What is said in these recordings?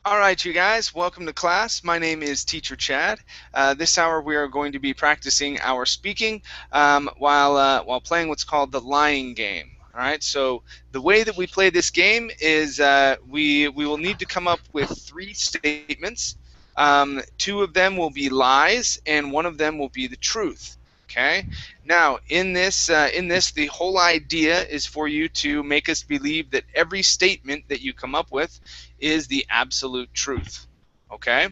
All right, you guys, welcome to class. My name is Teacher Chad. This hour we are going to be practicing our speaking while playing what's called the lying game. All right, so the way that we play this game is we will need to come up with three statements. Two of them will be lies, and one of them will be the truth. Okay. Now, in this, the whole idea is for you to make us believe that every statement that you come up with is the absolute truth. Okay,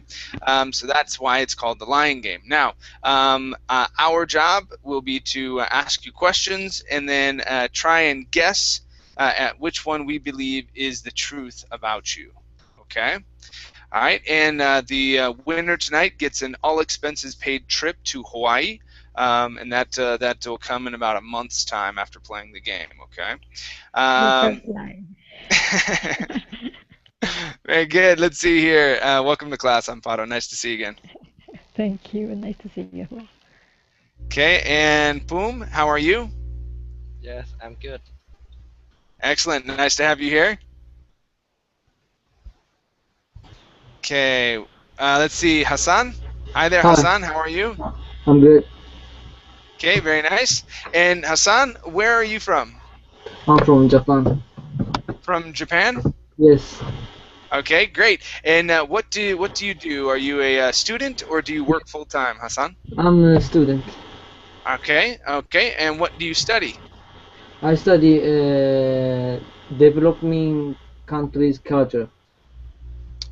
so that's why it's called the lying game. Now, our job will be to ask you questions and then try and guess at which one we believe is the truth about you. Okay. All right, and the winner tonight gets an all-expenses-paid trip to Hawaii, and that will come in about a month's time after playing the game. Okay. The Um, first line. Very good. Let's see here. Welcome to class, Amparo. Nice to see you again. Thank you. Nice to see you as well. Okay, and Boom, how are you? Yes, I'm good. Excellent. Nice to have you here. Okay, let's see. Hassan. Hi there, Hi, Hassan. How are you? I'm good. Okay, very nice. And Hassan, where are you from? I'm from Japan. From Japan? Yes, Okay, great. And what do you do? Are you a student or do you work full time, Hassan? I'm a student. Okay, okay. And what do you study? I study developing countries culture.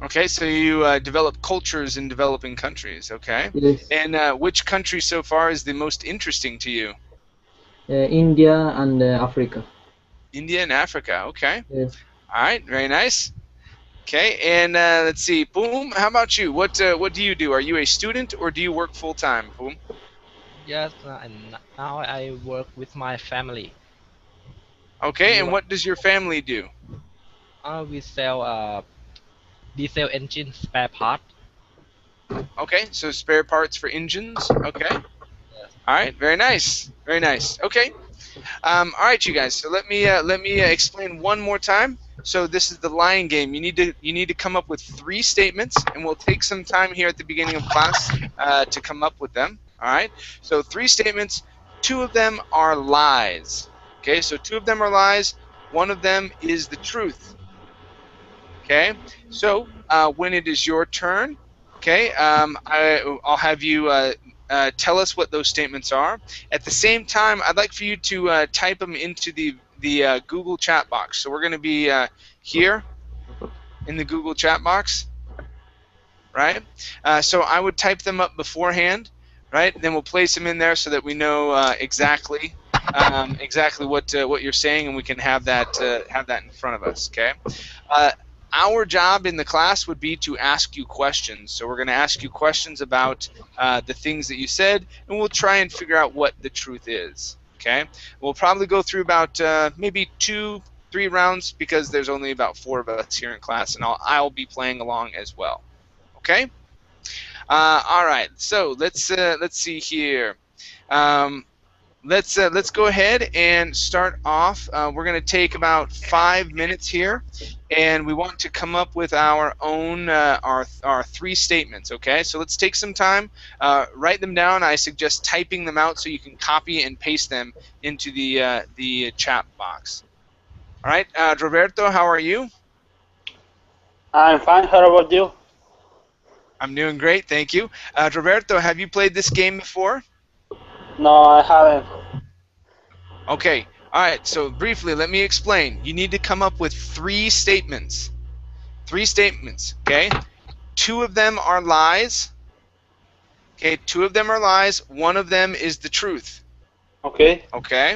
Okay, so you develop cultures in developing countries. Okay, Yes, and which country so far is the most interesting to you? India and Africa. India and Africa. Okay, Yes, all right, very nice. Okay, and let's see, Boom. How about you? What do you do? Are you a student or do you work full time, Boom? Yes, and now I work with my family. Okay, We and wa- what does your family do? we sell diesel engine spare part. Okay, so spare parts for engines. Okay, Yes. all right, very nice, very nice. Okay, all right, you guys. So let me explain one more time. So this is the lying game. You need to come up with three statements, and we'll take some time here at the beginning of class to come up with them. All right. So three statements. Two of them are lies. Okay. So two of them are lies. One of them is the truth. Okay. So when it is your turn, okay, I'll have you tell us what those statements are. At the same time, I'd like for you to type them into the Google chat box. So we're going to be here in the Google chat box, right? So I would type them up beforehand, right? Then we'll place them in there so that we know exactly what you're saying, and we can have that in front of us. Okay. Uh, our job in the class would be to ask you questions. So we're going to ask you questions about the things that you said, and we'll try and figure out what the truth is. Okay. We'll probably go through about maybe 2, 3 rounds because there's only about 4 of us here in class, and I'll be playing along as well. Okay. All right. So let's see here. Um, let's go ahead and start off. We're going to take about 5 minutes here, and we want to come up with our own our three statements. Okay, so let's take some time, write them down. I suggest typing them out so you can copy and paste them into the chat box. All right, Roberto, how are you? I'm fine. How about you? I'm doing great, thank you. Roberto, have you played this game before? No, I haven't. Okay. All right. So briefly, let me explain. You need to come up with three statements. Three statements. Okay. Two of them are lies. Okay. Two of them are lies. One of them is the truth. Okay. Okay.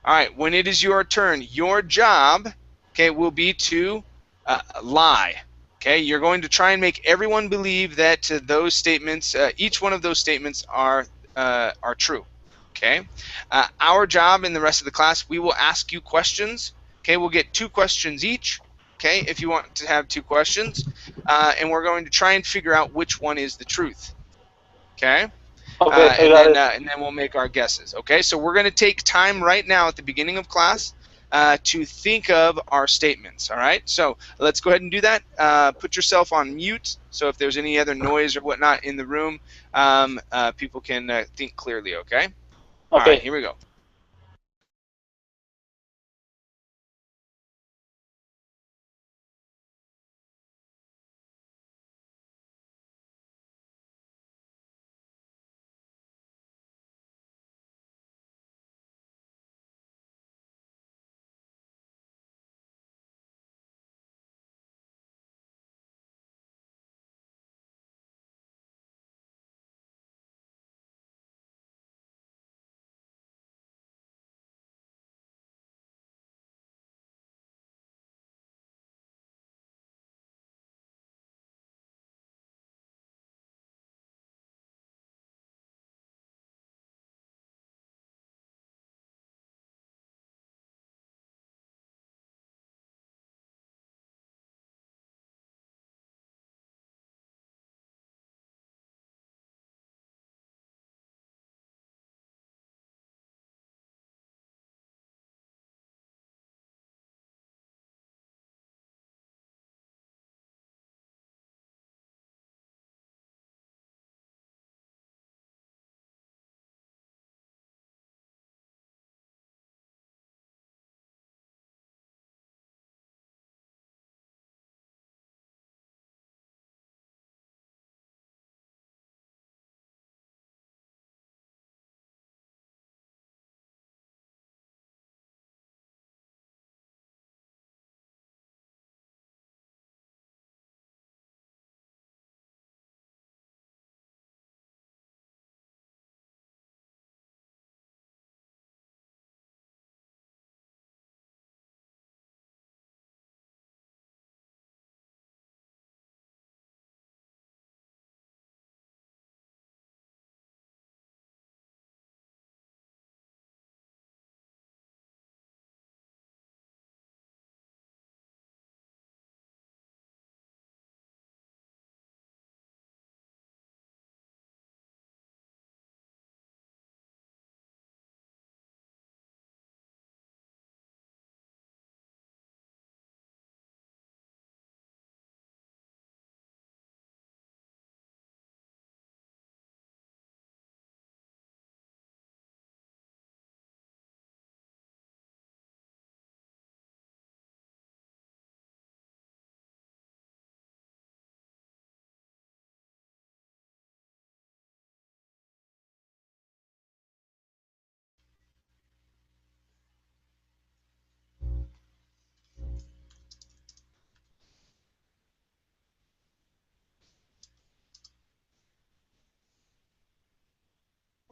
All right. When it is your turn, your job, okay, will be to lie. Okay. You're going to try and make everyone believe that those statements, each one of those statements, are true. Okay. Our job in the rest of the class, we will ask you questions. Okay. We'll get 2 questions each. Okay. If you want to have 2 questions, and we're going to try and figure out which one is the truth. Okay. Okay, I And got then it. uh, and then we'll make our guesses. Okay. So we're going to take time right now at the beginning of class to think of our statements. All right, so let's go ahead and do that. Put yourself on mute, so if there's any other noise or whatnot in the room, people can think clearly. Okay. All right, Okay. here we go.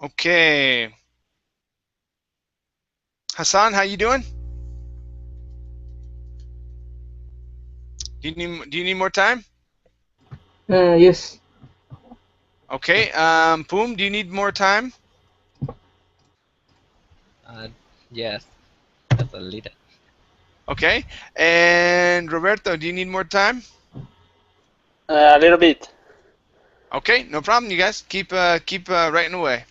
Okay. Hassan, how you doing? Do you need more time? Yes. Okay. Boom, do you need more time? Yes, that's a little. Okay. And Roberto, do you need more time? A little bit. Okay, no problem. You guys keep writing away.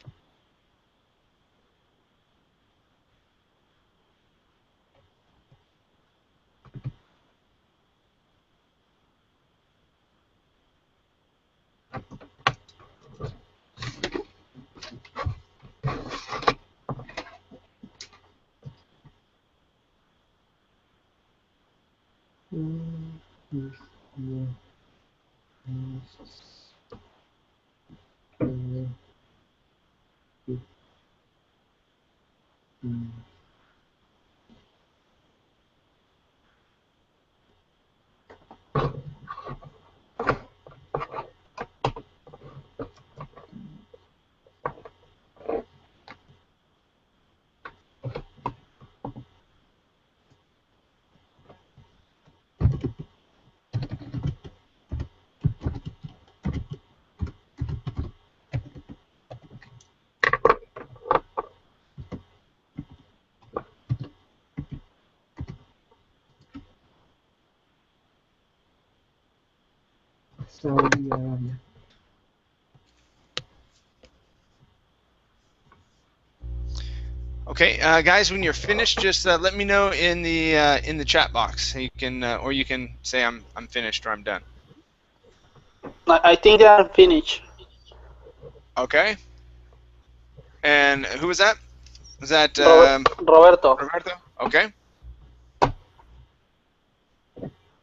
Saudi Arabia. Okay, guys, when you're finished, just let me know in the chat box. You can or you can say I'm finished or I'm done. I think they are finished. Okay. And who was that? Was that Roberto. Roberto? Okay.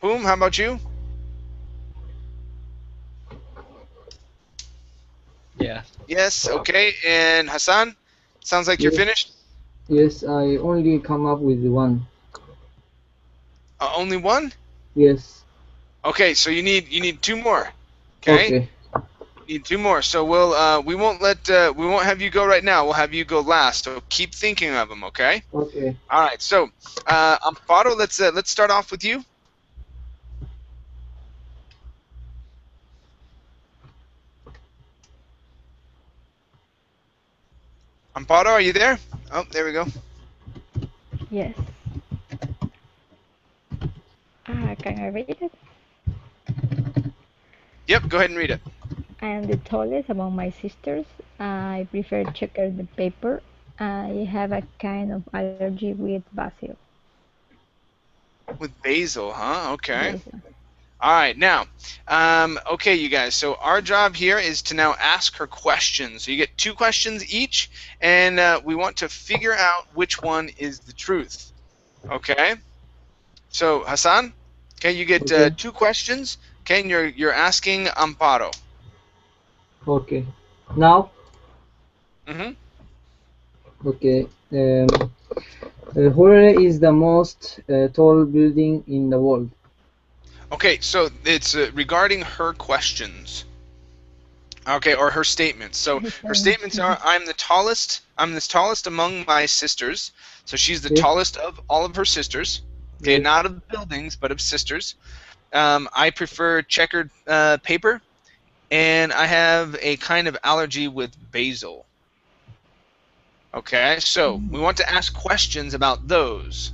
Boom. How about you? Yeah. Yes. Okay. And Hassan, sounds like you're Yes. finished. Yes, I only come up with one. Only one? Yes. Okay. So you need two more. Okay. Okay. You need two more. So we won't have you go right now. We'll have you go last. So keep thinking of them. Okay. Okay. All right. So Amparo, let's start off with you. Amparo, are you there? Oh, there we go. Yes. Can I read it? Yep. Go ahead and read it. I am the tallest among my sisters. I prefer checkered paper. I have a kind of allergy with basil. With basil, huh? Okay. Basil. All right, now, okay, you guys. So our job here is to now ask her questions. So you get two questions each, and we want to figure out which one is the truth. Okay. So Hassan, okay, you get Okay. two questions. Okay, and you're asking Amparo. Okay. Now. Mm-hmm. Okay. Where is the most tall building in the world? Okay, so it's regarding her questions. Okay, or her statements. So her statements are: I'm the tallest among my sisters. So she's the Okay. tallest of all of her sisters. Okay, Yes. not of buildings, but of sisters. I prefer checkered paper, and I have a kind of allergy with basil. Okay, so we want to ask questions about those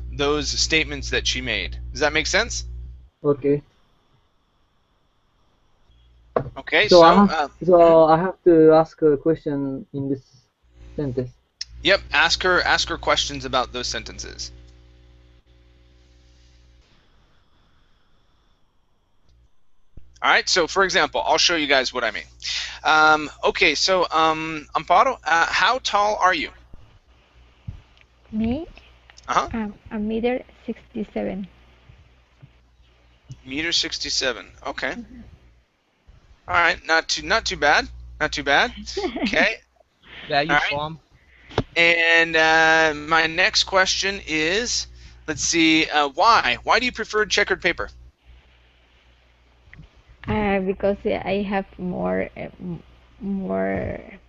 statements that she made. Does that make sense? Okay. Okay, So so I have to ask a question in this sentence. yep, ask her questions about those sentences. All right, so for example, I'll show you guys what I mean. Okay, so Amparo, how tall are you? Me? Uh-huh. A meter 67. Meter 67. Okay. All right, not too bad. Not too bad. Okay. Where are you All right. from? And my next question is, let's see, why? Why do you prefer checkered paper? Because I have more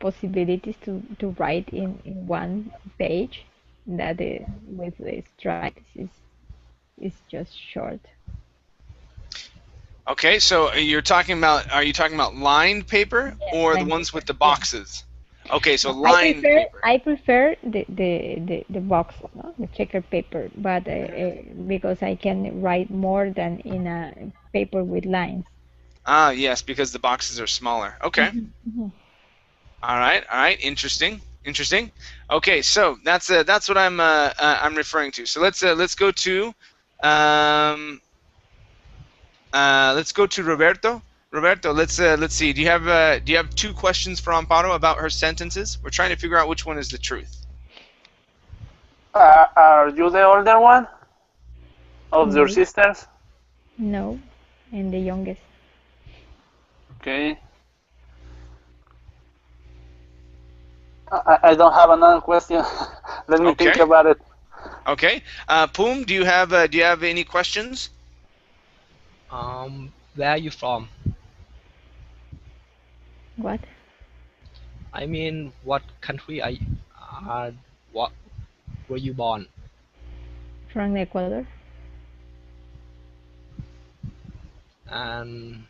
possibilities to write in one page that with the stripes is just short. Okay, so are you talking about lined paper or the Lined ones with paper, the boxes? Okay, so No, lined paper. I prefer the box, no? The checkered paper, but because I can write more than in a paper with lines. Ah, yes, because the boxes are smaller. Okay. Mhm. All right. Interesting. Okay, so that's what I'm referring to. So let's go to Roberto. Roberto, let's see. Do you have two questions for Amparo about her sentences? We're trying to figure out which one is the truth. Are you the older one of your No. sisters? No, and the youngest. Okay. I don't have another question. Let me think Okay. about it. Okay. Poom, do you have any questions? Where are you from? What? I mean, what country what were you born? From Ecuador. And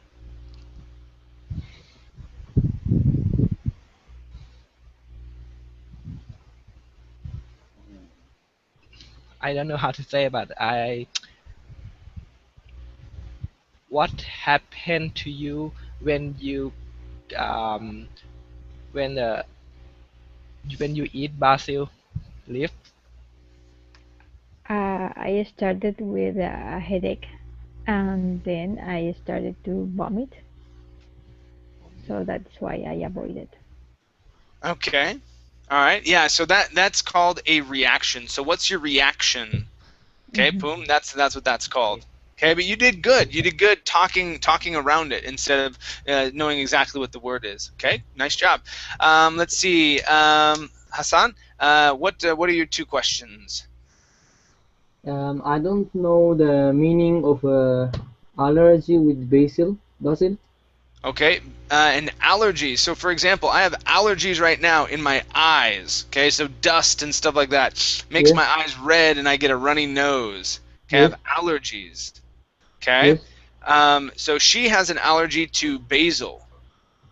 I don't know how to say, but what happened to you when you um, when you eat basil? lift. I started with a headache, and then I started to vomit. So that's why I avoided. Okay. All right. Yeah. So that's called a reaction. So what's your reaction? Okay, boom. That's what that's called. Okay, but you did good. You did good talking around it instead of knowing exactly what the word is. Okay, nice job. Let's see, Hassan. What are your two questions? I don't know the meaning of allergy with basil. Okay, an allergy. So, for example, I have allergies right now in my eyes. Okay, so dust and stuff like that makes Yes, my eyes red, and I get a runny nose. Okay, I yes, have allergies. Okay, yes. so she has an allergy to basil.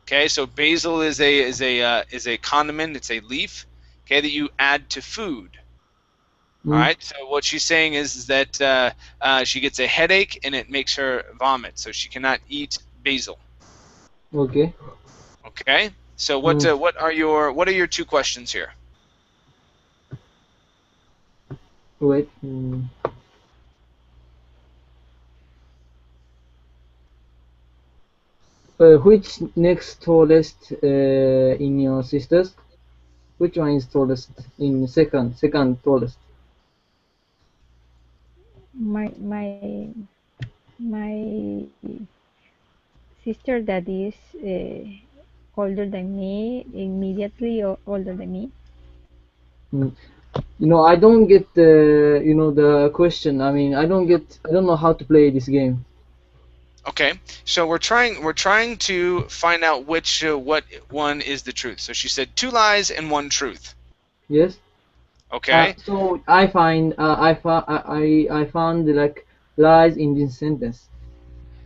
Okay, so basil is a condiment. It's a leaf. Okay, that you add to food. All Mm, right. So what she's saying is that she gets a headache and it makes her vomit, so she cannot eat basil. okay. Okay. So Mm, what are your two questions here? wait. Which next tallest in your sisters? Which one is tallest in second tallest? My sister that is older than me, immediately older than me. Mm. I don't get the question. I mean, I don't know how to play this game. Okay. So we're trying to find out what one is the truth. So she said two lies and one truth. Yes. Okay. So I found like lies in this sentence.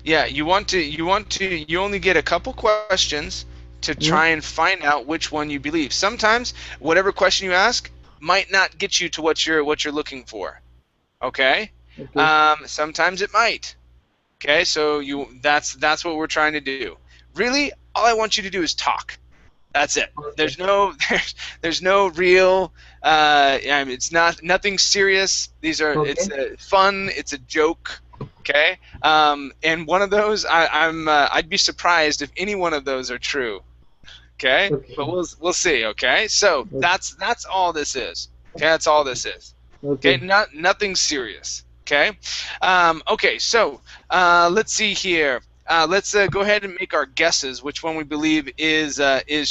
Yeah, you only get a couple questions to Mm, try and find out which one you believe. Sometimes whatever question you ask might not get you to what you're looking for. Okay? okay. Sometimes it might. Okay? So that's what we're trying to do. Really, all I want you to do is talk. That's it. Okay. There's no real. I mean, it's nothing serious. It's Okay. fun. It's a joke. Okay. And one of those, I'd be surprised if any one of those are true. Okay. But Okay. we'll see. Okay. So Okay. that's all this is. Okay. That's all this is. Okay. Okay. Nothing serious. Okay. Okay. So let's see here. Let's go ahead and make our guesses. Which one we believe is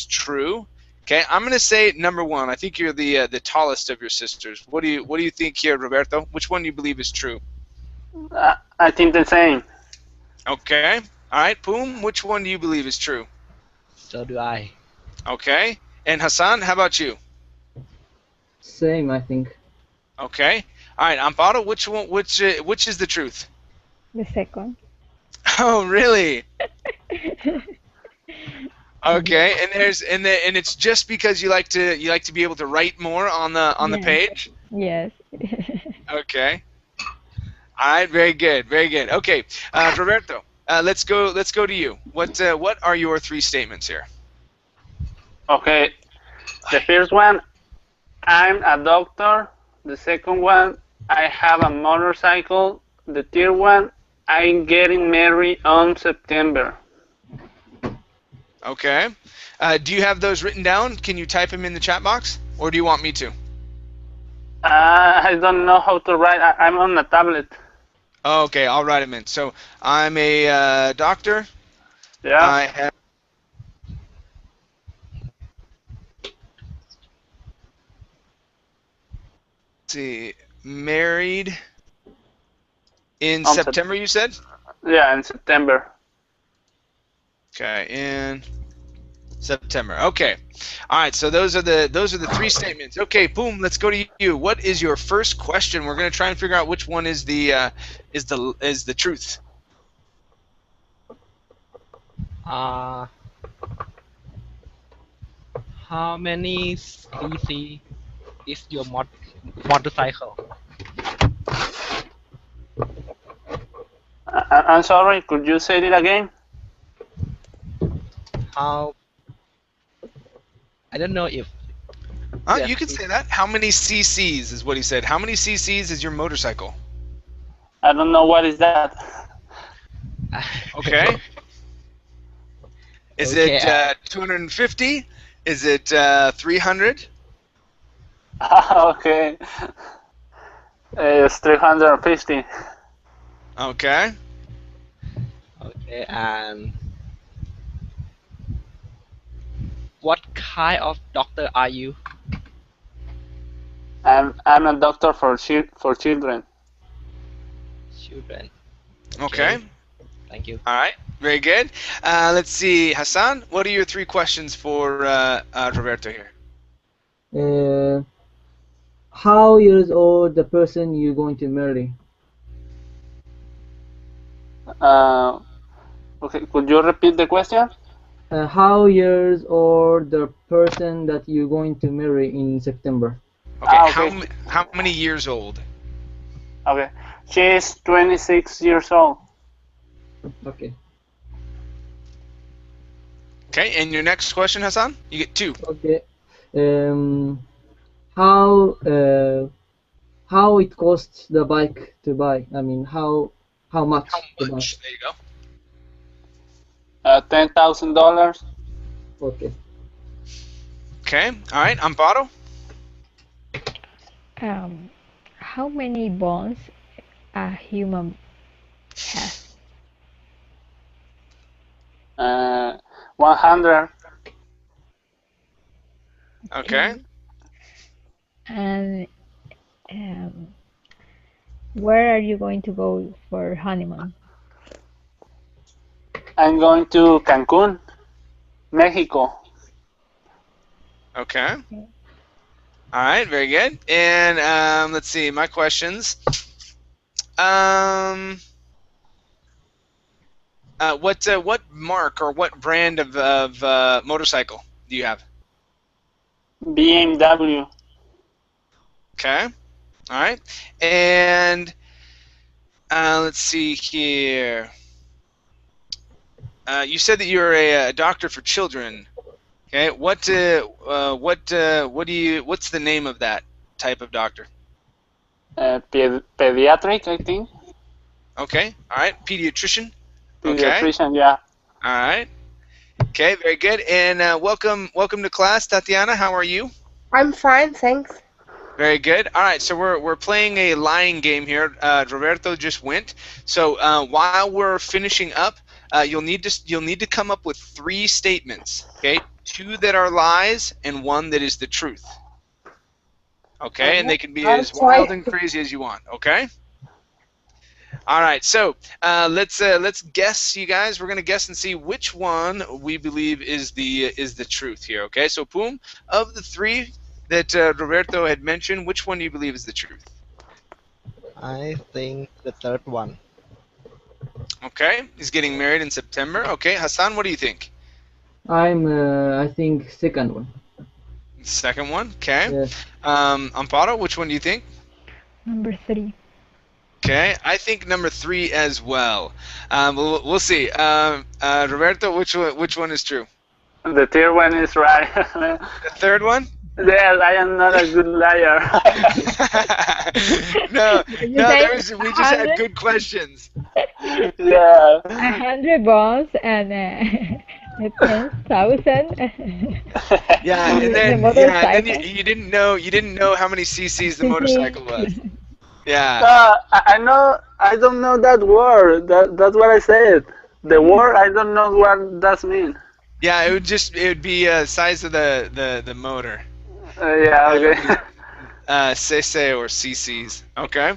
true? Okay, I'm gonna say number one. I think you're the tallest of your sisters. What do you think here, Roberto? Which one do you believe is true? I think the same. Okay. All right, Poom. Which one do you believe is true? So do I. Okay. And Hassan, how about you? Same, I think. Okay. All right, Amparo. Which one? Which is the truth? The second. Oh, really? Okay. And it's just because you like to be able to write more on the Yes. page. Yes. Okay. All right. Very good. Very good. Okay. Roberto. Let's go to you. What are your three statements here? Okay, the first one, I'm a doctor. The second one, I have a motorcycle. The third one, I'm getting married on September. Okay. Do you have those written down? Can you type them in the chat box, or do you want me to? I don't know how to write. I'm on a tablet. Oh, okay, I'll write them in. So I'm a doctor. Yeah. I have. Let's see, married in On September. You said. Yeah, in September. Okay, in September. Okay. All right. So those are the three statements. Okay. Boom. Let's go to you. What is your first question? We're gonna try and figure out which one is the truth. Uh, how many cc is your motorcycle? I'm sorry. Could you say it again? How I don't know if Yes, You can say that. How many cc's is what he said. How many cc's is your motorcycle? I don't know what is that. Okay. Is Okay, it 250? Is it 300? Okay. It's 350. Okay. Okay, and what kind of doctor are you? I'm a doctor for children. Children. Okay. Thank you. All right. Very good. Let's see, Hassan. What are your 3 questions for Roberto here? How years old the person you're going to marry? Okay, could you repeat the question? How years old the person that you're going to marry in September? Okay. Okay. How many years old? Okay. She's 26 years old. Okay. Okay. And your next question, Hassan? You get 2. Okay. How it costs the bike to buy? I mean, how much How to buy? much? There you go. $10,000. Okay. Okay. All right. Amparo? How many bones a human has? 100. Okay. And where are you going to go for honeymoon? I'm going to Cancun, Mexico. Okay. All right. Very good. And let's see. My questions. What mark or what brand of motorcycle do you have? BMW. Okay. All right. And let's see here. You said that you're a doctor for children. Okay. What's the name of that type of doctor? Pediatric, I think. Okay. All right. Pediatrician. Okay. Pediatrician, yeah. All right. Okay. Very good. And welcome to class, Tatiana. How are you? I'm fine, thanks. Very good. All right, so we're playing a lying game here. Roberto just went. So while we're finishing up, you'll need to come up with 3 statements. Okay, 2 that are lies and 1 that is the truth. Okay, and they can be as wild and crazy as you want. Okay. All right, so let's guess, you guys. We're gonna guess and see which one we believe is the truth here. Okay, so Poom, of the 3 that Roberto had mentioned, which one do you believe is the truth? I think the third one. Okay, he's getting married in September. Okay, Hassan, what do you think? I think second one. Second one. Okay. Yes. Amparo, which one do you think? Number 3. Okay, I think number 3 as well. We'll see. Roberto, which one is true? The third one is right. The third one? Yes, I am not a good liar. no, say we just had good questions. Yeah. 100 bones and 10,000. Yeah, and then, The motorcycle. you didn't know how many cc's the motorcycle was. Yeah. I know. I don't know that word. That's what I said. The word, I don't know what that mean. Yeah, it would be size of the motor. Yeah. Okay. CC or CCs. Okay.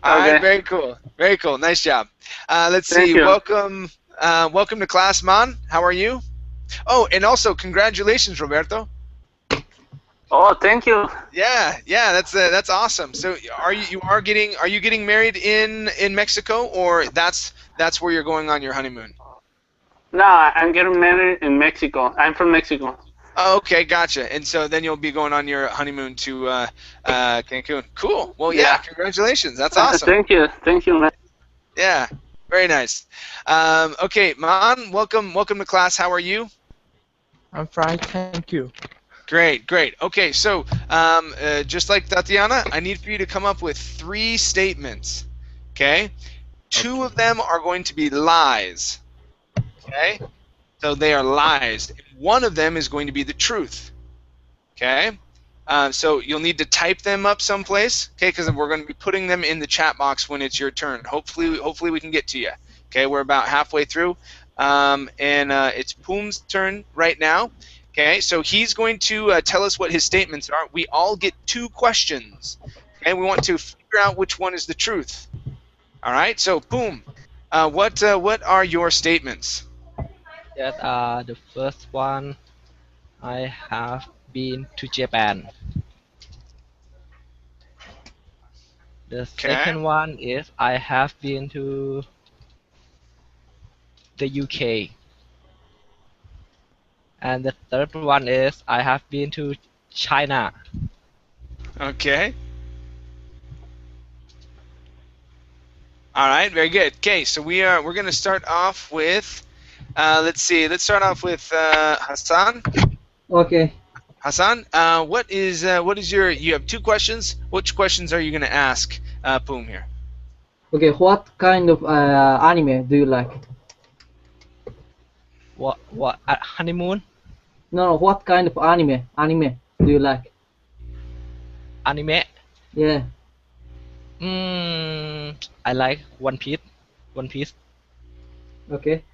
All right. Very cool. Very cool. Nice job. Let's see. Thank you. Welcome to class, Man. How are you? Oh, and also congratulations, Roberto. Oh, thank you. Yeah. That's awesome. So, are you getting married in Mexico, or that's where you're going on your honeymoon? No, I'm getting married in Mexico. I'm from Mexico. Oh, okay, gotcha. And so then you'll be going on your honeymoon to Cancun. Cool. Well, yeah, congratulations. That's awesome. Thank you, man. Yeah, very nice. Okay, Man, welcome to class. How are you? I'm fine, thank you. Great, great. Okay, so just like Tatiana, I need for you to come up with 3 statements. Okay? 2 of them are going to be lies. Okay? So they are lies. One of them is going to be the truth. Okay? So you'll need to type them up someplace. Okay? Because we're going to be putting them in the chat box when it's your turn. Hopefully we can get to you. Okay? We're about halfway through. It's Poom's turn right now. Okay, so he's going to tell us what his statements are. We all get 2 questions. Okay, we want to figure out which one is the truth. All right, so Poom, what are your statements? That the first one, I have been to Japan. The Okay, second one is I have been to the UK. And the third one is I have been to China. okay. All right, very good. Okay, so we're going to start off with, let's start off with Hassan. Okay. Hassan, what is your? You have 2 questions. Which questions are you going to ask Poom here? Okay. What kind of anime do you like? What honeymoon? No, what kind of anime do you like? Anime? Yeah. I like One Piece. One Piece. Okay.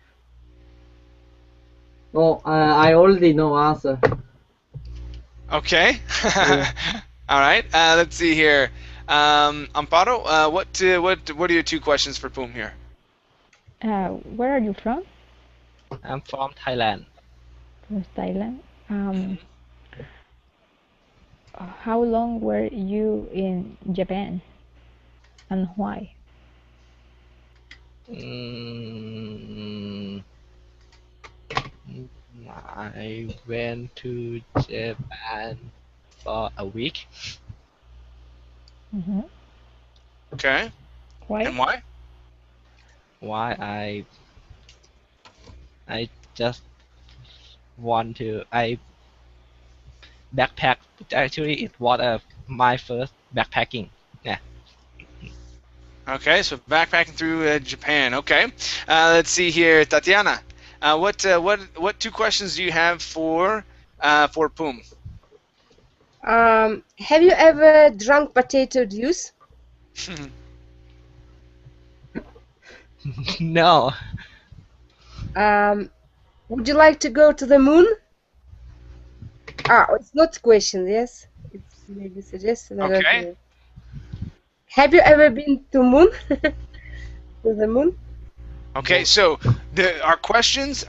Oh, I already know answer. Okay. Yeah. All right. Let's see here. Amparo, what are your 2 questions for Poom here? Where are you from? I'm from Thailand. From Thailand. How long were you in Japan, and why? Mm, I went to Japan for a week. Mm-hmm. Okay. Why? And why? Why I just want to I backpack. Actually, it was my first backpacking. Yeah. Okay. So backpacking through Japan. Okay. Let's see here, Tatiana. What 2 questions do you have for Poom? Have you ever drunk potato juice? No. Would you like to go to the moon? It's not a question, yes? It's maybe suggestion, I don't Okay. know. Have you ever been to moon? To the moon? Okay, so our questions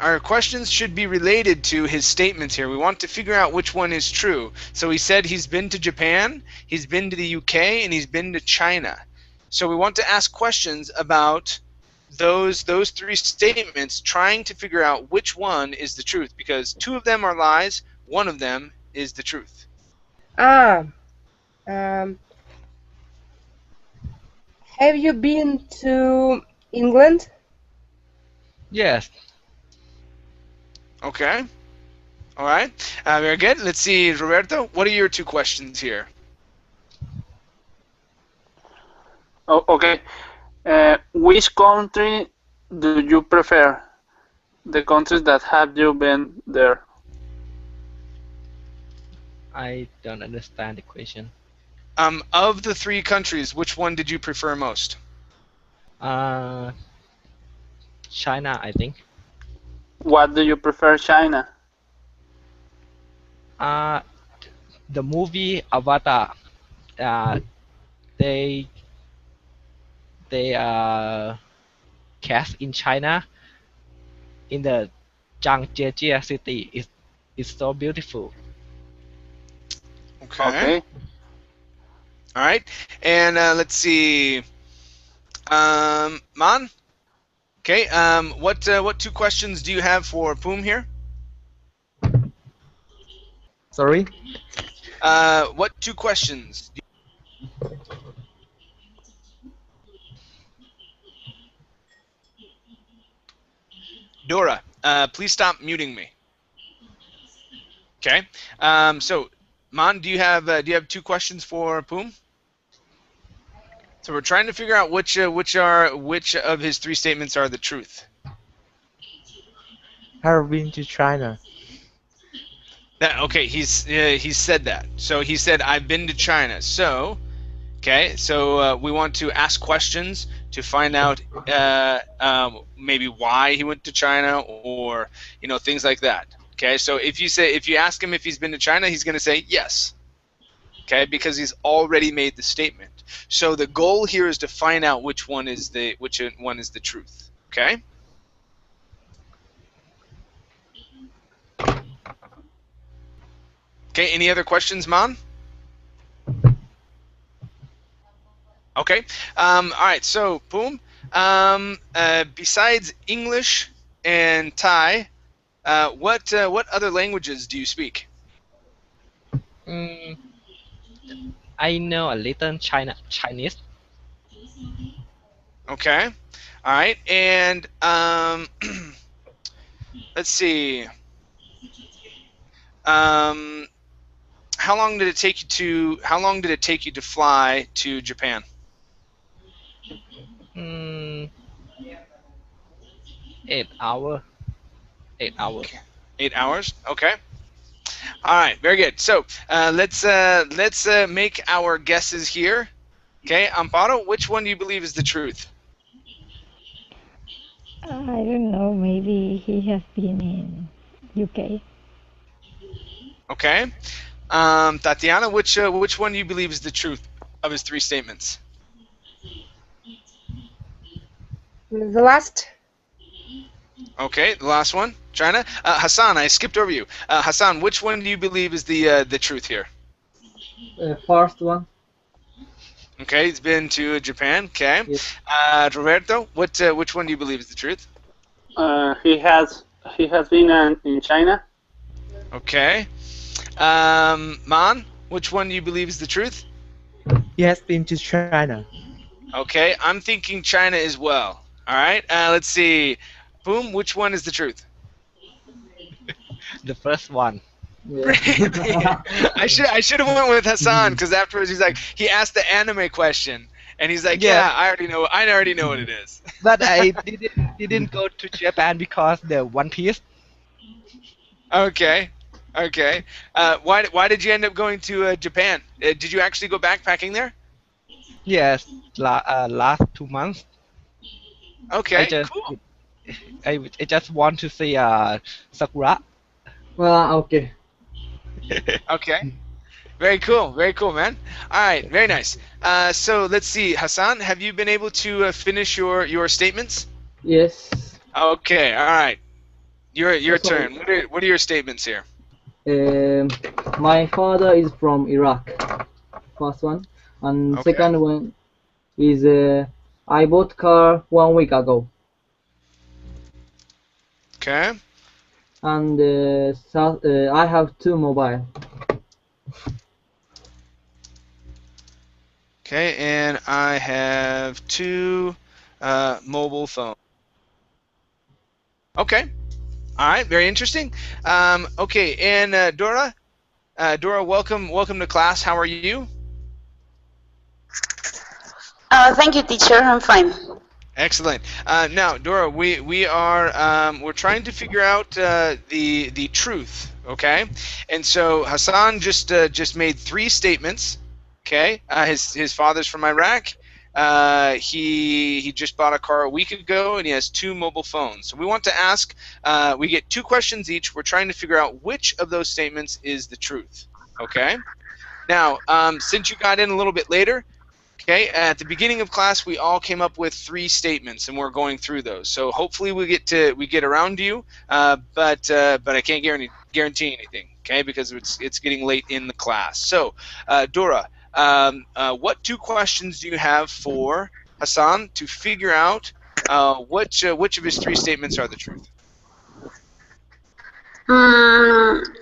should be related to his statements here. We want to figure out which one is true. So he said he's been to Japan, he's been to the UK, and he's been to China. So we want to ask questions about those 3 statements, trying to figure out which one is the truth, because 2 of them are lies, 1 of them is the truth. Have you been to England? Yes. Okay. All right. Very good. Let's see, Roberto. What are your 2 questions here? Oh, okay. Which country do you prefer? The countries that have you been there? I don't understand the question. Of the 3 countries, which one did you prefer most? China, I think. What do you prefer, China? The movie Avatar. They cast in China in the Zhangjiajie city. It's so beautiful. Okay. All right. And let's see. Man. Okay. What 2 questions do you have for Poom here? Sorry? What 2 questions? Dora, please stop muting me. Okay. So, Man, do you have 2 questions for Poom? So we're trying to figure out which of his 3 statements are the truth. Have been to China. Okay, he's said that. So he said, "I've been to China." So, okay, so we want to ask questions to find out maybe why he went to China, or things like that. Okay, so if you ask him if he's been to China, he's going to say yes. Okay, because he's already made the statement. So the goal here is to find out which one is the truth. Okay. Okay. Any other questions, Man? Okay. All right. So, Poom. Besides English and Thai, what other languages do you speak? I know a little Chinese. Okay. All right. And let's see. How long did it take you to fly to Japan? 8 hours. 8 hours. 8 hours. Okay. All right. Very good. So let's make our guesses here. Okay, Amparo, which one do you believe is the truth? I don't know. Maybe he has been in UK. Okay. Tatiana, which one do you believe is the truth of his 3 statements? The last. Okay, the last one. China. Hassan, I skipped over you. Hassan, which one do you believe is the truth here? First one. Okay, he's been to Japan. Okay. Yes. Roberto, which one do you believe is the truth? He has been in China. Okay. Man, which one do you believe is the truth? He has been to China. Okay, I'm thinking China as well. All right. Let's see. Boom. Which one is the truth? The first one. Yeah. I should have went with Hassan, because afterwards he asked the anime question, and he's like, yeah, I already know what it is. But I didn't go to Japan because the One Piece. Okay. Why did you end up going to Japan? Did you actually go backpacking there? Yes, last 2 months. Okay. Cool. I just want to see Sakura. Well, okay. Okay. Very cool, man. All right, very nice. So let's see, Hassan, have you been able to finish your statements? Yes. Okay, all right. Your Sorry. turn. What are your statements here? My father is from Iraq. First one, and Okay. second one is I bought car 1 week ago, Okay. and I have 2 mobile. Okay, and I have 2 mobile phones. Okay. All right, very interesting. Okay, and Dora, welcome to class. How are you? Thank you, teacher. I'm fine. Excellent. Now, Dora, we're trying to figure out the truth. Okay, and so Hassan just made 3 statements. Okay, his father's from Iraq. He just bought a car a week ago, and he has 2 mobile phones. So we want to ask. We get 2 questions each. We're trying to figure out which of those statements is the truth. Okay. Now, since you got in a little bit later, okay, at the beginning of class, we all came up with 3 statements, and we're going through those. So hopefully we get around to you, but I can't guarantee anything. Okay, because it's getting late in the class. So, Dora. What 2 questions do you have for Hassan to figure out which of his 3 statements are the truth?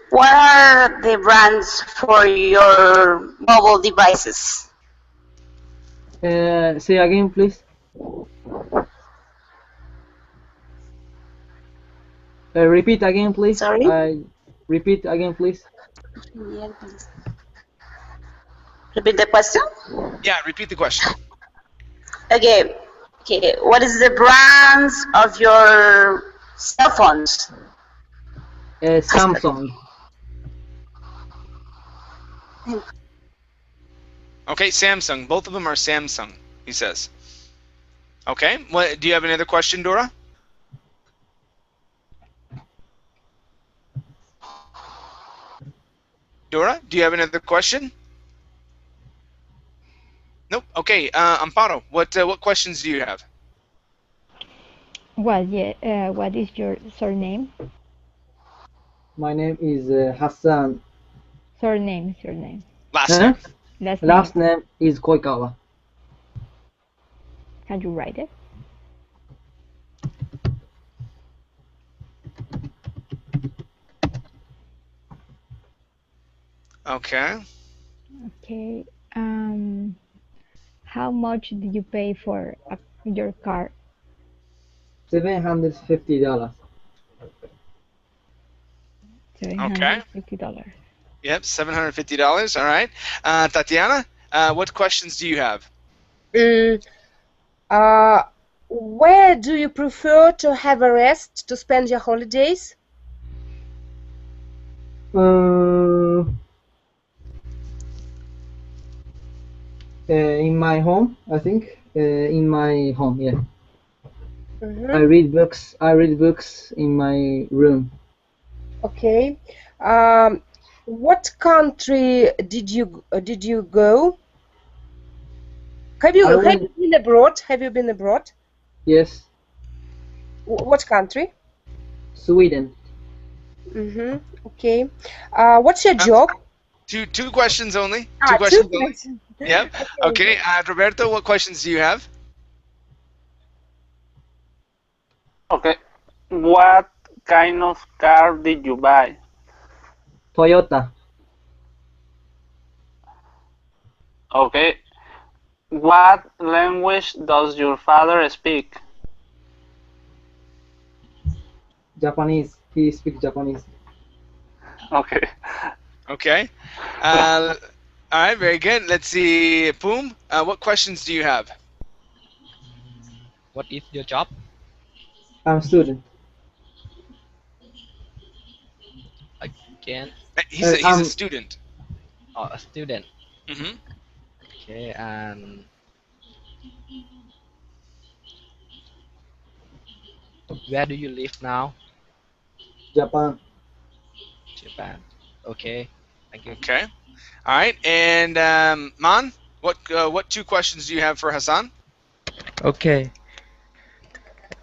What are the brands for your mobile devices? Say again, please. Repeat again, please. Sorry? Repeat again, please. Repeat the question. Yeah, repeat the question. Okay. Okay. What is the brands of your cell phones? Samsung. Okay, Samsung. Both of them are Samsung, he says. Okay, what, do you have another question, Dora? Dora, do you have another question? Nope. Okay, Amparo, what questions do you have? Well, yeah. What is your surname? My name is Hassan. Surname. Last name. Last name is Koikawa. Can you write it? Okay. Okay. How much do you pay for your car? $750. $750. Yep, $750. All right. Tatiana, what questions do you have? Where do you prefer to have a rest to spend your holidays? In my home, I think. In my home, yeah. Mm-hmm. I read books. I read books in my room. Okay. What country did you go? Have you been abroad? Have you been abroad? Yes. What country? Sweden. Mm-hmm. Okay. What's your job? Two questions only. Two questions questions. only. Yep. Okay. Roberto, what questions do you have? Okay. What kind of car did you buy? Toyota. Okay. What language does your father speak? Japanese. He speaks Japanese. Okay. Okay. All right, very good. Let's see. Poom, what questions do you have? What is your job? I'm a student. Again? He's a student. Oh, a student. Mm-hmm. Okay, and where do you live now? Japan. Japan. Okay, thank you. Okay. All right, and Man, what two questions do you have for Hassan? Okay.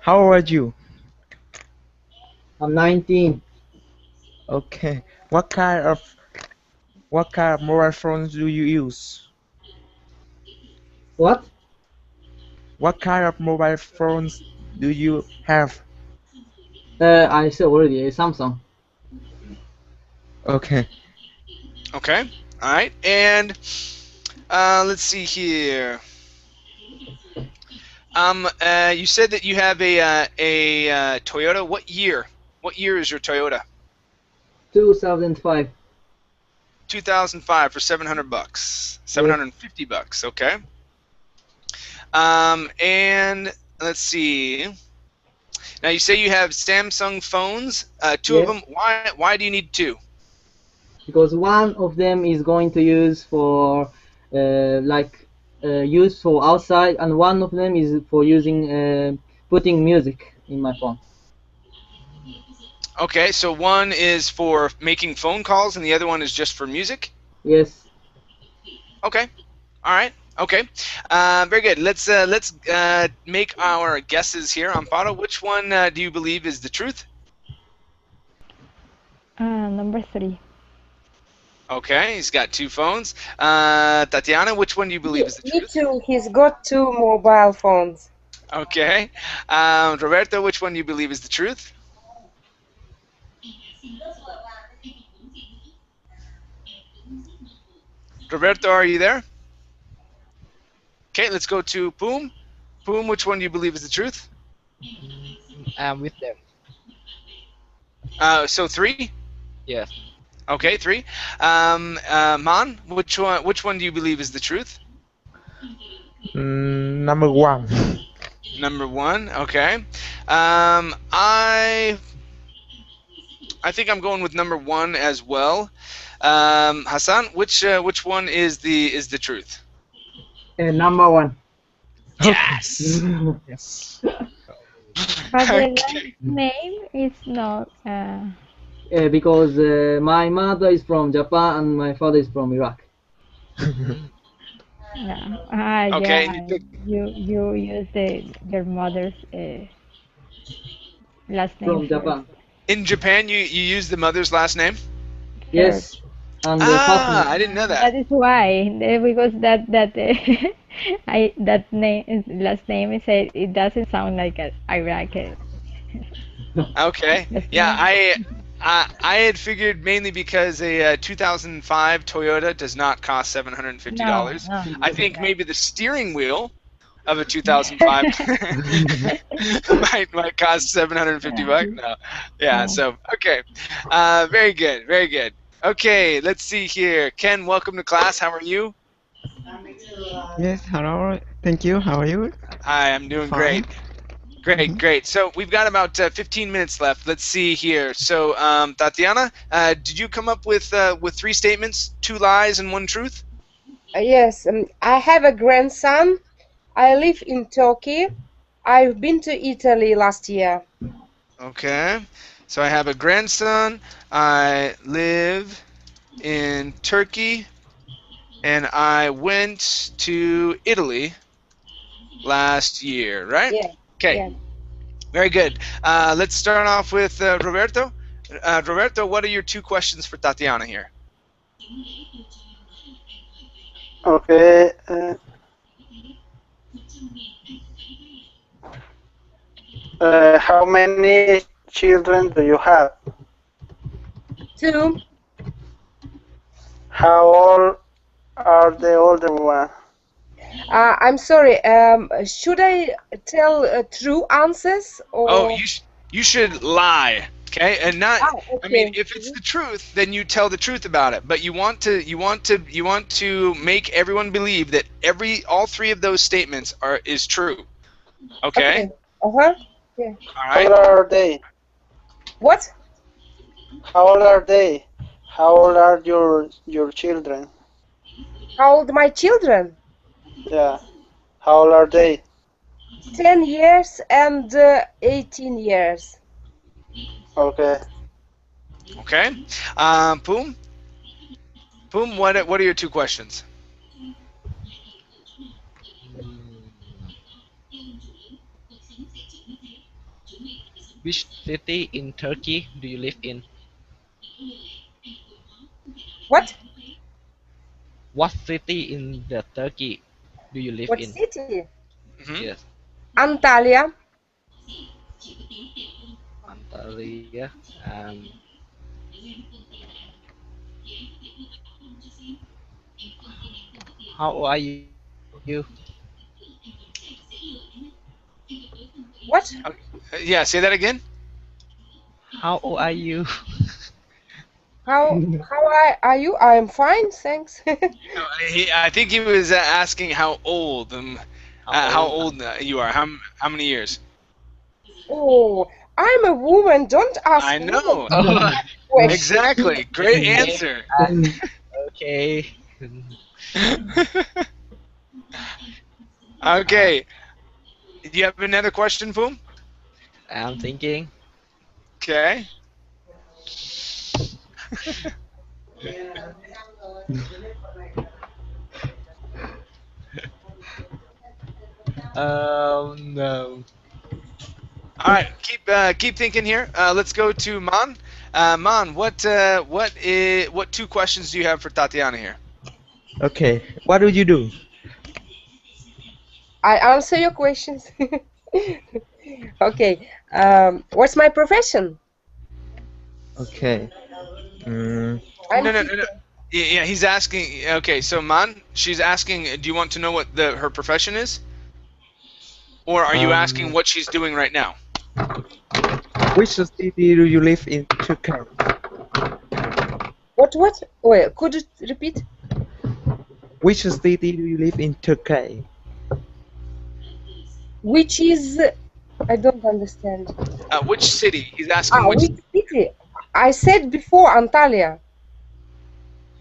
How old are you? I'm 19. Okay. What kind of mobile phones do you use? What? What kind of mobile phones do you have? I said already, Samsung. Okay. Okay. All right, and let's see here. You said that you have a Toyota. What year? What year is your Toyota? 2005. 2005 for $700. $750. Okay. And let's see. Now you say you have Samsung phones. Two of them. Why do you need two? Because one of them is going to use for use for outside, and one of them is for using putting music in my phone. Okay, so one is for making phone calls and the other one is just for music? Yes. Okay. All right. Okay. Very good. Let's make our guesses here. Amparo, which one do you believe is the truth? Number 3. Okay, he's got two phones. Tatiana, which one do you believe is the truth? Me too. He's got 2 mobile phones. Okay. Roberto, which one do you believe is the truth? Roberto, are you there? Okay, let's go to Poom. Poom, which one do you believe is the truth? I'm with them. So 3? Yes. Okay, 3. Man, which one do you believe is the truth? Number 1. Number 1. Okay. I think I'm going with number 1 as well. Hassan, which one is the truth? Number 1. Yes. Yes. But the Okay. last name is not. Because my mother is from Japan and my father is from Iraq. Yeah. Okay. Yeah. You use your mother's last name From Japan. In Japan, you use the mother's last name? Yes. And the Ah, first I name. didn't know that. That is why, because that that last name is it doesn't sound like an Iraqi. Okay. last Yeah, name. I had figured mainly because a 2005 Toyota does not cost $750. No. I think maybe the steering wheel of a 2005 might cost $750. No. Yeah. No. So okay. Very good. Very good. Okay. Let's see here. Ken, welcome to class. How are you? Yes, hello. Thank you. How are you? Hi, I'm doing Fine. great. Great, great. So we've got about 15 minutes left. Let's see here. So, Tatiana, did you come up with 3 statements, 2 lies and 1 truth? Yes, I have a grandson. I live in Turkey. I've been to Italy last year. Okay. So I have a grandson. I live in Turkey, and I went to Italy last year. Right? Yeah. Okay. Yeah. Very good. Let's start off with Roberto. Roberto, what are your 2 questions for Tatiana here? Okay. How many children do you have? 2. How old are the older one? I'm sorry. Should I tell true answers or? Oh, you should lie, okay? And not. Okay. I mean, if it's the truth, then you tell the truth about it. But you want to make everyone believe that all 3 of those statements is true. Okay. Uh-huh. Yeah. All How right. old are they? What? How old are they? How old are your children? How old my children? Yeah. How old are they? 10 years and 18 years. Okay. Okay. Poom. Poom, what are your 2 questions? Which city in Turkey do you live in? What? What city in the Turkey do you live What in? city? Yes. Antalya. Antalya. How old are you? What? Yeah, say that again. How old are you? How are you? I'm fine, thanks. No, I think he was asking how old you are. How many years? Oh, I'm a woman. Don't ask I me know. questions. Exactly. Great answer. Okay. Okay. Do you have another question, Poom? I'm thinking. Okay. No. All right. Keep thinking here. Let's go to Man. Man, what 2 questions do you have for Tatiana here? Okay. What do you do? I answer your questions. Okay. What's my profession? Okay. I'm No. Yeah, he's asking. Okay, so Man, she's asking. Do you want to know what her profession is, or are you asking what she's doing right now? Which city do you live in Turkey? What? Wait, could you repeat? Which city do you live in Turkey? Which is... I don't understand. Which city? He's asking which. Which city? I said before Antalya.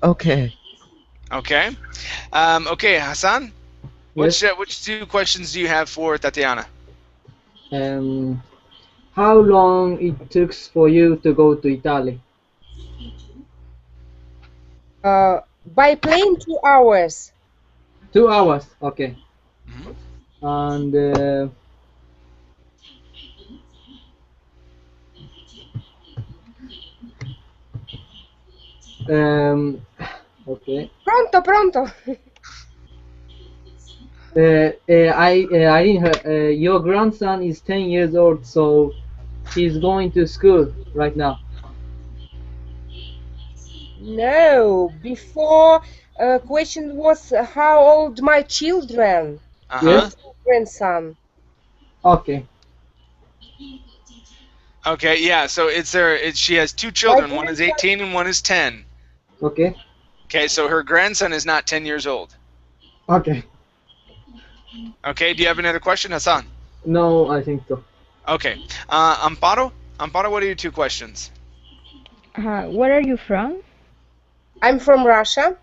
Okay. Okay. Okay, Hassan. Yes. Which two questions do you have for Tatiana? How long it took for you to go to Italy? By plane, 2 hours. 2 hours. Okay. Mhm. And okay. Pronto. I didn't hear. Your grandson is 10 years old, so he's going to school right now. No, before question was how old my children. Yes. Grandson. Okay. Okay, yeah. So she has two children. One is 18 and one is 10. Okay. Okay, so her grandson is not 10 years old. Okay. Okay, do you have another question, Hassan? No, I think so. Okay. Amparo? Amparo, what are your two questions? Where are you from? I'm from Russia.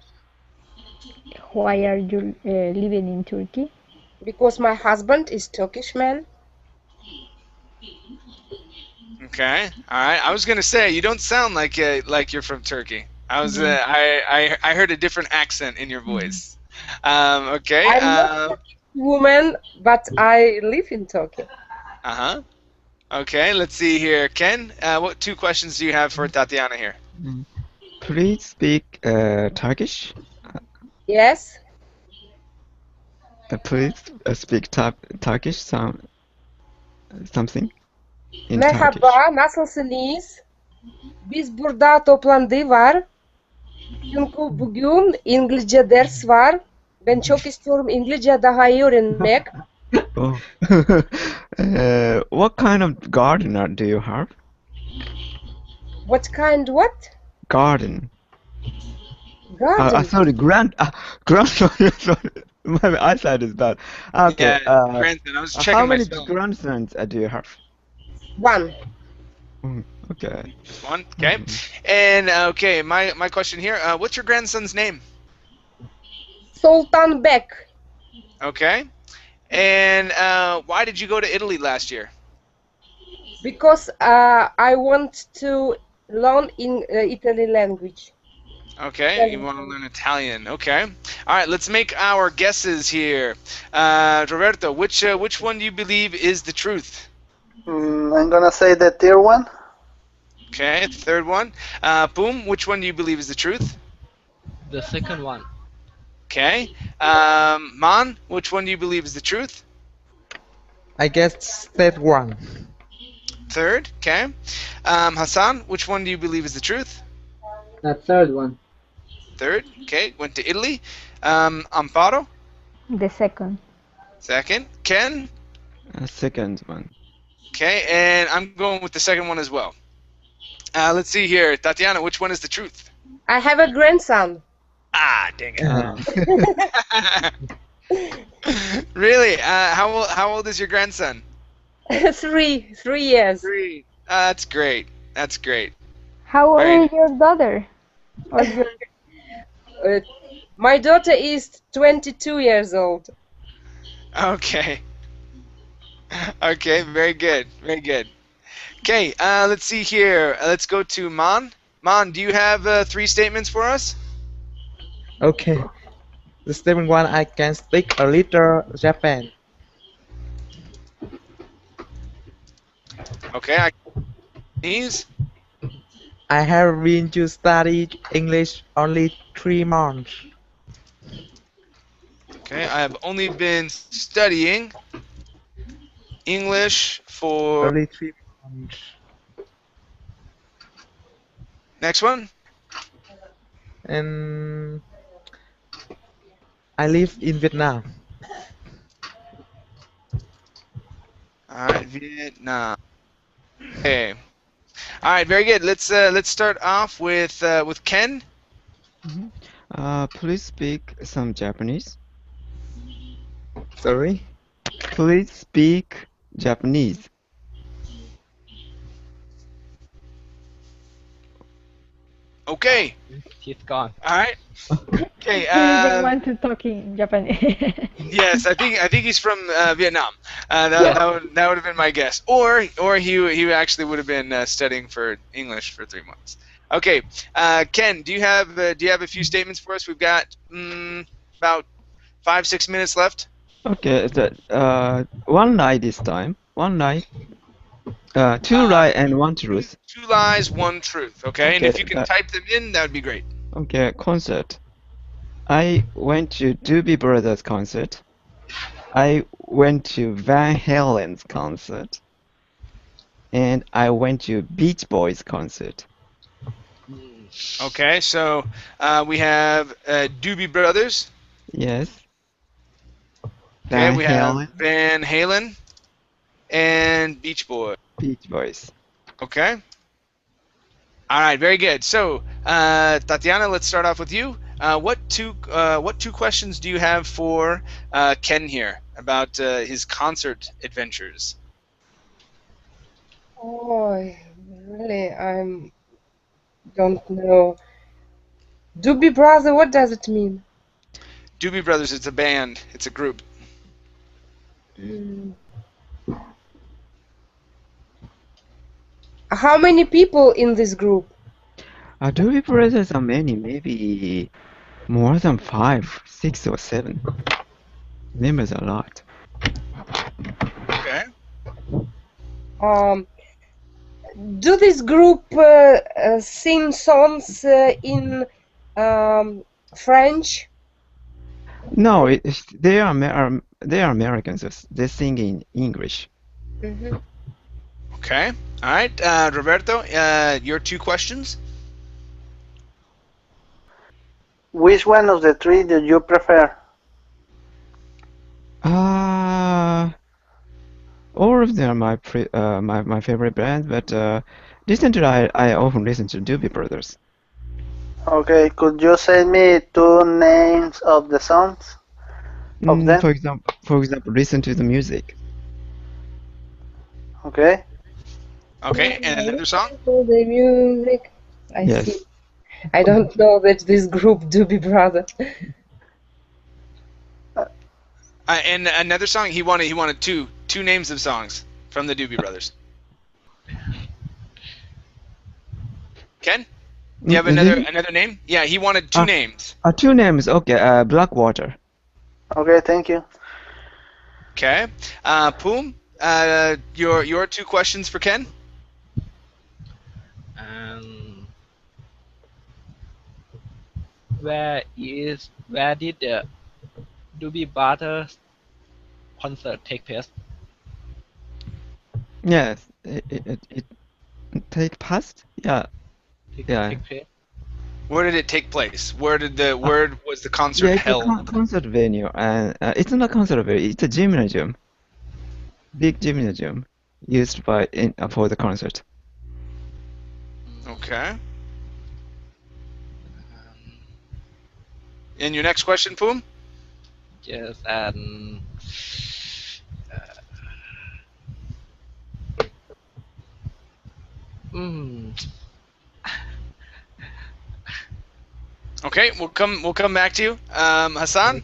Why are you living in Turkey? Because my husband is Turkish man. Okay. All right. I was gonna say you don't sound like you're from Turkey. I was I heard a different accent in your voice. Okay. I'm not a woman, but I live in Turkey. Okay. Let's see here, Ken. What two questions do you have for Tatiana here? Please speak Turkish. Yes. Please speak Turkish something in Turkish. Merhaba, nasılsınız? Biz burada toplantı var. Çünkü bugün İngilizce ders var. Ben çok istiyorum İngilizce daha iyi öğrenmek. Oh. What kind of garden do you have? What kind what? Garden. Garden. Sorry, sorry. My eyesight is bad. Okay. Yeah, grandson. I was checking how my many spelling. grandsons do you have? One. Okay. One. Okay. And okay, my question here. What's your grandson's name? Sultan Bek. Okay. And why did you go to Italy last year? Because I want to learn in Italy language. Okay, you want to learn Italian. Okay. All right, let's make our guesses here. Roberto, which one do you believe is the truth? I'm gonna say the third one. Okay, third one. Boom, which one do you believe is the truth? The second one. Okay. Man, which one do you believe is the truth? I guess that one. Third. Okay. Hassan, which one do you believe is the truth? Third one. Third. Okay. Went to Italy. Amparo. The second. Second. Ken. Second one. Okay, and I'm going with the second one as well. Let's see here, Tatiana. Which one is the truth? I have a grandson. Ah, dang it. Really? How old is your grandson? 3 years. 3. That's great. That's great. How old Right. is your daughter? Or your... My daughter is 22 years old. Okay. Okay, very good. Very good. Okay, let's see here. Let's go to Man. Man, do you have 3 statements for us? Okay. The statement one, I can speak a little Japan. Okay, Japanese. I have been to study English only 3 months. Okay, I have only been studying English for... Only 3 months. Next one. And I live in Vietnam. Alright, Vietnam. Okay. Alright, very good. Let's start off with Ken. Please speak some Japanese. Sorry? Please speak Japanese. Okay. He's gone. All right. Okay. He didn't want to talk in Japanese. Yes, I think he's from Vietnam. That, Yes. that would have been my guess. Or he actually would have been studying for English for 3 months. Okay, Ken, do you have a few statements for us? We've got about 5-6 minutes left. Okay, one lie this time. One lie. Two lie and one truth. 2 lies, 1 truth. Okay, and Okay, if you can type them in, that would be great. Okay, concert. I went to Doobie Brothers concert. I went to Van Halen's concert. And I went to Beach Boys concert. Okay, so we have Doobie Brothers. Yes. Okay, Van we Halen. have Van Halen and Beach Boy. Beach Boys. Okay. All right, very good. So, Tatiana, let's start off with you. What two questions do you have for Ken here about his concert adventures? Oh, really, don't know. Doobie Brother, what does it mean? Doobie Brothers, it's a band. It's a group. How many people in this group? Doobie Brothers are many, maybe more than 5, 6 or 7. Members a lot. Okay. Do this group sing songs in French? No, they are Americans. They sing in English. Okay. All right, Roberto, your 2 questions. Which one of the 3 do you prefer? All of them are my favorite band, but recently I often listen to Doobie Brothers. Okay, could you send me 2 names of the songs of them? For example, listen to the music. Okay. Okay, and another song? The music. I Yes. see. I don't know that this group Doobie Brother. And another song. He wanted two names of songs from the Doobie Brothers. Ken, do you have another name? Yeah, he wanted 2 names. 2 names. Okay. Blackwater. Okay, thank you. Okay. Poom, your 2 questions for Ken. Where did the Doobie Brothers concert take place? Yes. It take past. Yeah. Yeah. Take place? Where did it take place? Where was the concert Yeah, it's held? a concert venue, and it's not a concert venue. It's a gymnasium, big gymnasium, used for the concert. Okay. And your next question, Poom? Yes, and Okay, we'll come back to you. Hassan?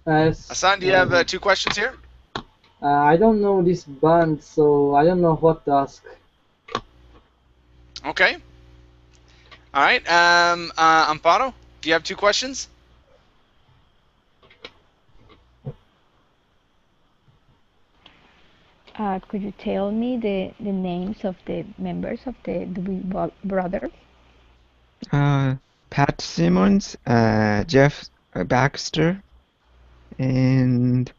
Hassan, do you have 2 questions here? I don't know this band, so I don't know what to ask. Okay. All right. Amparo, do you have 2 questions? Could you tell me the names of the members of the Doobie Brothers? Pat Simmons, Jeff Baxter, and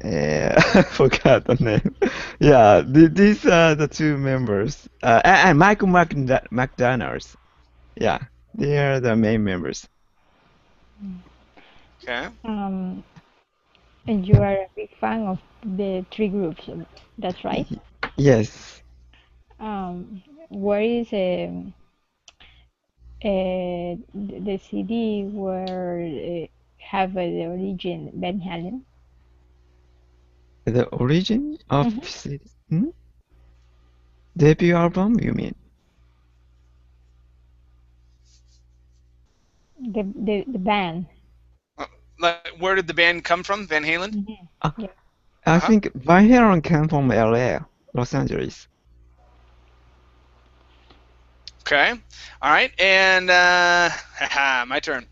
I forgot the name. Yeah, these are the 2 members. And Michael McDonald's. Yeah, they are the main members. Okay. And you are a big fan of the 3 groups, that's right? Yes. Where is the CD where have the origin Van Halen. The origin of Mhm. CD? Debut album, you mean? The band. Like, where did the band come from? Van Halen? Mhm. Ah, Yeah. I think Van Halen came from LA, Los Angeles. Okay. All right. And my turn.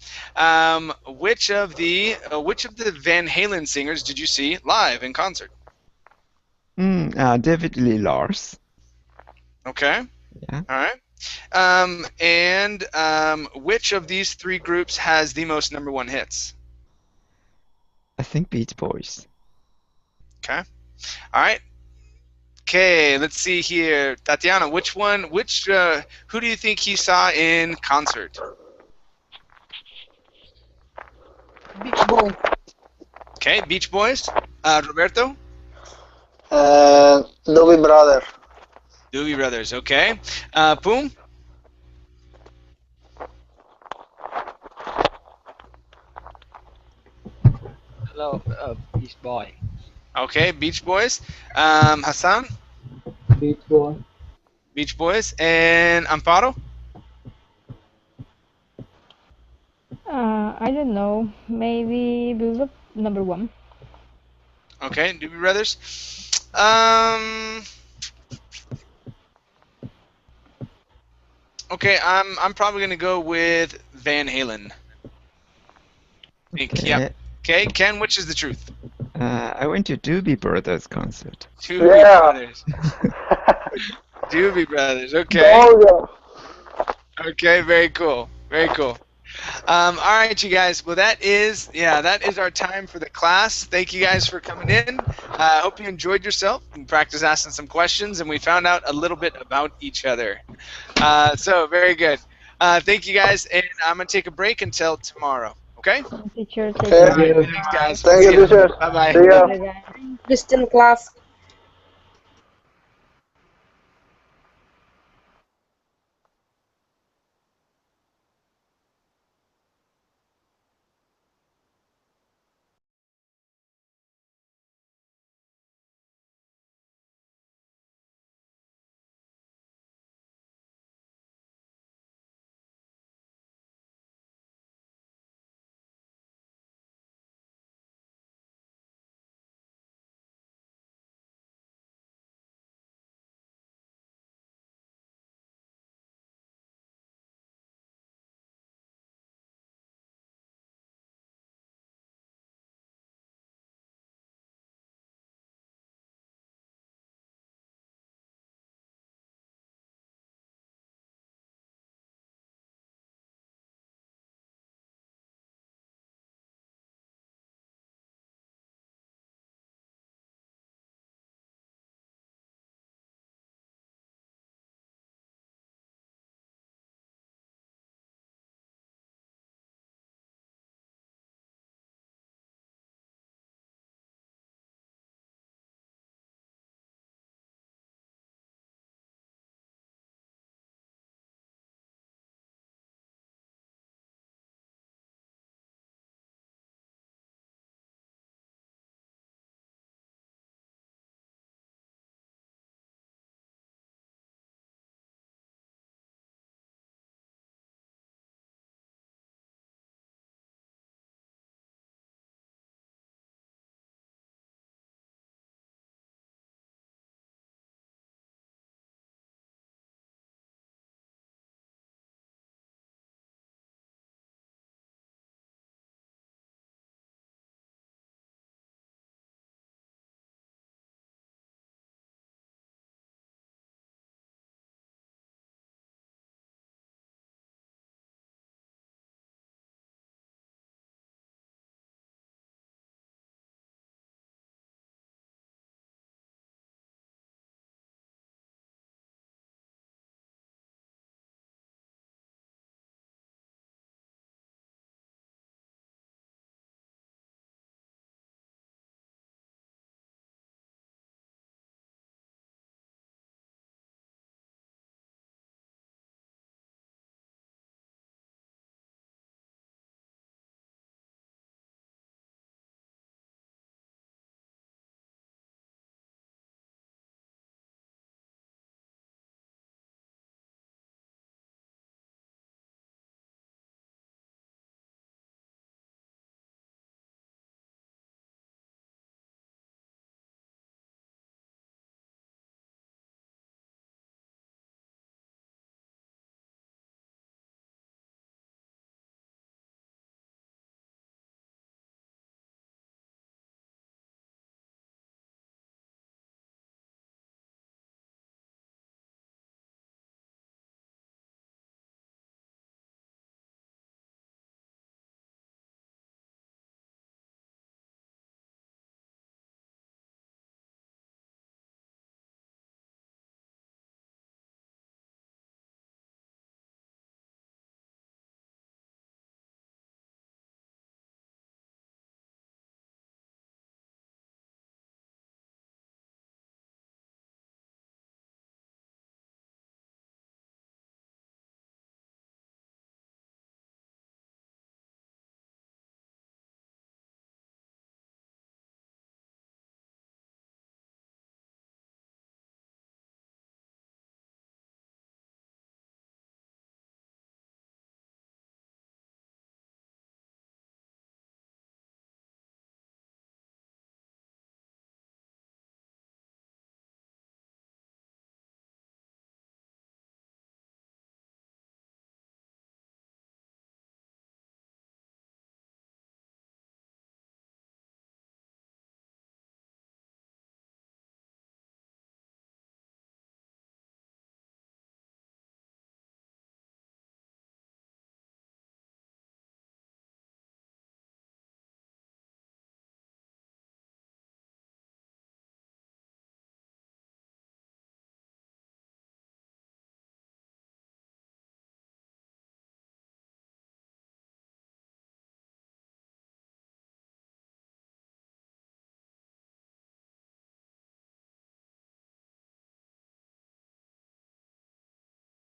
Which of the Van Halen singers did you see live in concert? David Lee Lars. Okay. Yeah. All right. And which of these three groups has the most #1 hits? I think Beach Boys. Okay. All right. Okay, let's see here. Tatiana, who do you think he saw in concert? Beach Boys. Okay, Beach Boys. Roberto? Doobie Brothers. Doobie Brothers, okay. Poom? Hello, Beach Boy. Okay, Beach Boys. Hassan? Beach Boy. Beach Boys. And Amparo? I don't know. Maybe Build-Up #1. Okay, Doobie Brothers. Okay, I'm probably gonna go with Van Halen. Okay. Yep. Okay, Ken, which is the truth? I went to Doobie Brothers concert. Doobie Brothers. Doobie Brothers. Okay. Oh, Okay. Very cool. Very cool. All right, you guys. Well, that is our time for the class. Thank you guys for coming in. I hope you enjoyed yourself and practice asking some questions, and we found out a little bit about each other. So very good. Thank you guys, and I'm gonna take a break until tomorrow. Okay? Teacher, Okay. All right, thanks, guys. Thank you, teacher. Bye bye. See ya. Bye-bye. Christian class.